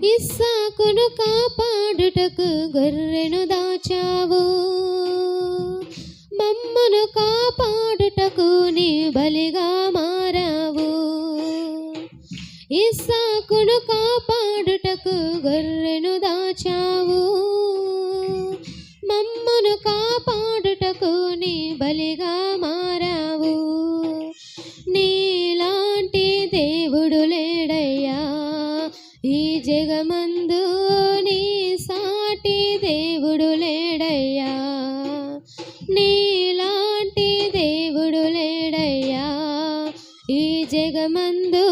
ఇస్సాకును కాపాడుటకు గొర్రెను దాచావు, మమ్మను కాపాడుటకు నీ బలిగా మారావు. ఇస్సాకును కాపాడుటకు గొర్రెను దాచావు, మమ్మను కాపాడుటకు నీ బలిగా మారావు. నీలాంటి దేవుడు లేడయ్యా ఈ జగమందు, నీ సాటి దేవుడు లేడయ్యా, నీలాంటి దేవుడు లేడయ్యా ఈ జగమందు.